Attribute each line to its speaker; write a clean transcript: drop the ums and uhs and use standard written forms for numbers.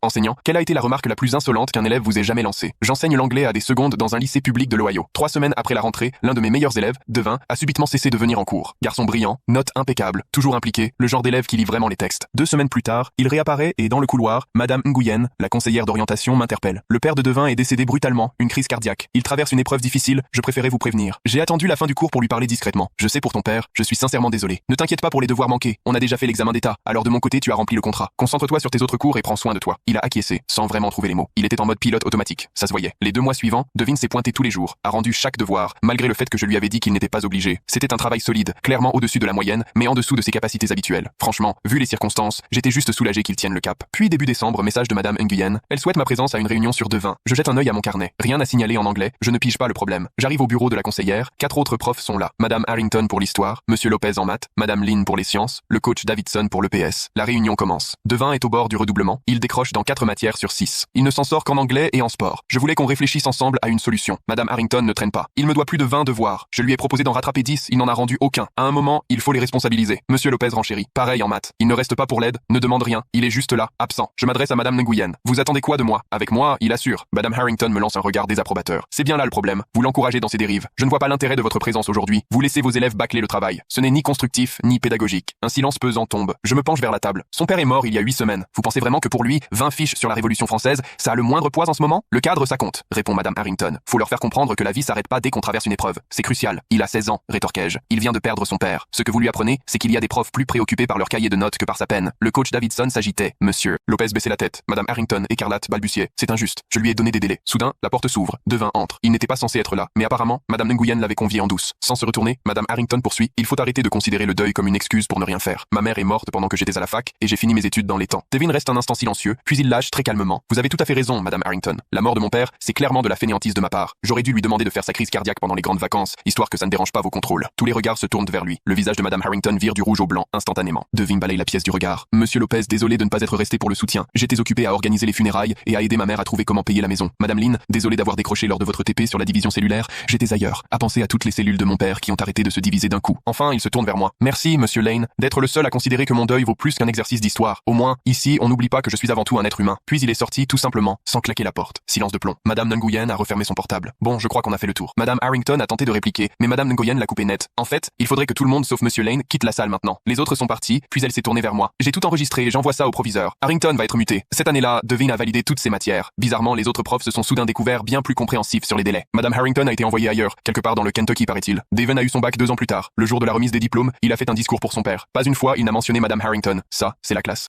Speaker 1: Enseignant, quelle a été la remarque la plus insolente qu'un élève vous ait jamais lancée? J'enseigne l'anglais à des secondes dans un lycée public de l'Ohio. 3 semaines après la rentrée, l'un de mes meilleurs élèves, Devin, a subitement cessé de venir en cours. Garçon brillant, notes impeccables, toujours impliqué, le genre d'élève qui lit vraiment les textes. 2 semaines plus tard, il réapparaît et dans le couloir, Madame Nguyen, la conseillère d'orientation, m'interpelle. Le père de Devin est décédé brutalement, une crise cardiaque. Il traverse une épreuve difficile, je préférais vous prévenir. J'ai attendu la fin du cours pour lui parler discrètement. Je sais pour ton père, je suis sincèrement désolé. Ne t'inquiète pas pour les devoirs manqués, on a déjà fait l'examen d'état, alors de mon côté tu as rempli le contrat. Concentre-toi sur tes autres cours et prends soin de toi. Il a acquiescé, sans vraiment trouver les mots. Il était en mode pilote automatique, ça se voyait. Les 2 mois suivants, Devin s'est pointé tous les jours, a rendu chaque devoir, malgré le fait que je lui avais dit qu'il n'était pas obligé. C'était un travail solide, clairement au-dessus de la moyenne, mais en dessous de ses capacités habituelles. Franchement, vu les circonstances, j'étais juste soulagé qu'il tienne le cap. Puis début décembre, message de Madame Nguyen. Elle souhaite ma présence à une réunion sur Devin. Je jette un œil à mon carnet. Rien à signaler en anglais, je ne pige pas le problème. J'arrive au bureau de la conseillère, 4 autres profs sont là. Madame Harrington pour l'histoire, Monsieur Lopez en maths, Madame Lin pour les sciences, le coach Davidson pour le PS. La réunion commence. Devin est au bord du redoublement. Il décroche dans 4 matières sur 6. Il ne s'en sort qu'en anglais et en sport. Je voulais qu'on réfléchisse ensemble à une solution. Madame Harrington ne traîne pas. Il me doit plus de 20 devoirs. Je lui ai proposé d'en rattraper 10, il n'en a rendu aucun. À un moment, il faut les responsabiliser. Monsieur Lopez renchérit. Pareil en maths. Il ne reste pas pour l'aide, ne demande rien. Il est juste là, absent. Je m'adresse à Madame Nguyen. Vous attendez quoi de moi? Avec moi, il assure. Madame Harrington me lance un regard désapprobateur. C'est bien là le problème. Vous l'encouragez dans ses dérives. Je ne vois pas l'intérêt de votre présence aujourd'hui. Vous laissez vos élèves bâcler le travail. Ce n'est ni constructif, ni pédagogique. Un silence pesant tombe. Je me penche vers la table. Son père est mort il y a 8 semaines. Vous pensez vraiment que pour lui, 20 fiches sur la Révolution française, ça a le moindre poids en ce moment? Le cadre, ça compte, répond Madame Harrington. Faut leur faire comprendre que la vie s'arrête pas dès qu'on traverse une épreuve. C'est crucial. Il a 16 ans, rétorquai-je. Il vient de perdre son père. Ce que vous lui apprenez, c'est qu'il y a des profs plus préoccupés par leur cahier de notes que par sa peine. Le coach Davidson s'agitait. Monsieur. Lopez baissait la tête. Madame Harrington, écarlate, balbutiait. C'est injuste. Je lui ai donné des délais. Soudain, la porte s'ouvre. Devin entre. Il n'était pas censé être là. Mais apparemment, Madame Nguyen l'avait convié en douce. Sans se retourner, Madame Harrington poursuit. Il faut arrêter de considérer le deuil comme une excuse pour ne rien faire. Ma mère est morte pendant que j'étais à la fac et j'ai fini mes études dans les temps. Devin reste un instant silencieux, puis il lâche très calmement. Vous avez tout à fait raison, Madame Harrington. La mort de mon père, c'est clairement de la fainéantise de ma part. J'aurais dû lui demander de faire sa crise cardiaque pendant les grandes vacances, histoire que ça ne dérange pas vos contrôles. Tous les regards se tournent vers lui. Le visage de Madame Harrington vire du rouge au blanc instantanément. Devin balaye la pièce du regard. Monsieur Lopez, désolé de ne pas être resté pour le soutien. J'étais occupé à organiser les funérailles et à aider ma mère à trouver comment payer la maison. Madame Lin, désolé d'avoir décroché lors de votre TP sur la division cellulaire. J'étais ailleurs, à penser à toutes les cellules de mon père qui ont arrêté de se diviser d'un coup. Enfin, il se tourne vers moi. Merci, Monsieur Lane, d'être le seul à considérer que mon deuil vaut plus qu'un exercice d'histoire. Au moins, ici, on n'oublie pas que je suis avant tout un être humain. Puis il est sorti, tout simplement, sans claquer la porte. Silence de plomb. Madame Nguyen a refermé son portable. Bon, je crois qu'on a fait le tour. Madame Harrington a tenté de répliquer, mais Madame Nguyen l'a coupé net. En fait, il faudrait que tout le monde sauf Monsieur Lane quitte la salle maintenant. Les autres sont partis, puis elle s'est tournée vers moi. J'ai tout enregistré et j'envoie ça au proviseur. Harrington va être muté. Cette année-là, Devin a validé toutes ses matières. Bizarrement, les autres profs se sont soudain découverts bien plus compréhensifs sur les délais. Madame Harrington a été envoyée ailleurs, quelque part dans le Kentucky paraît-il. Devin a eu son bac 2 ans plus tard. Le jour de la remise des diplômes, il a fait un discours pour son père. Pas une fois, il n'a mentionné Madame Harrington. Ça, c'est la classe.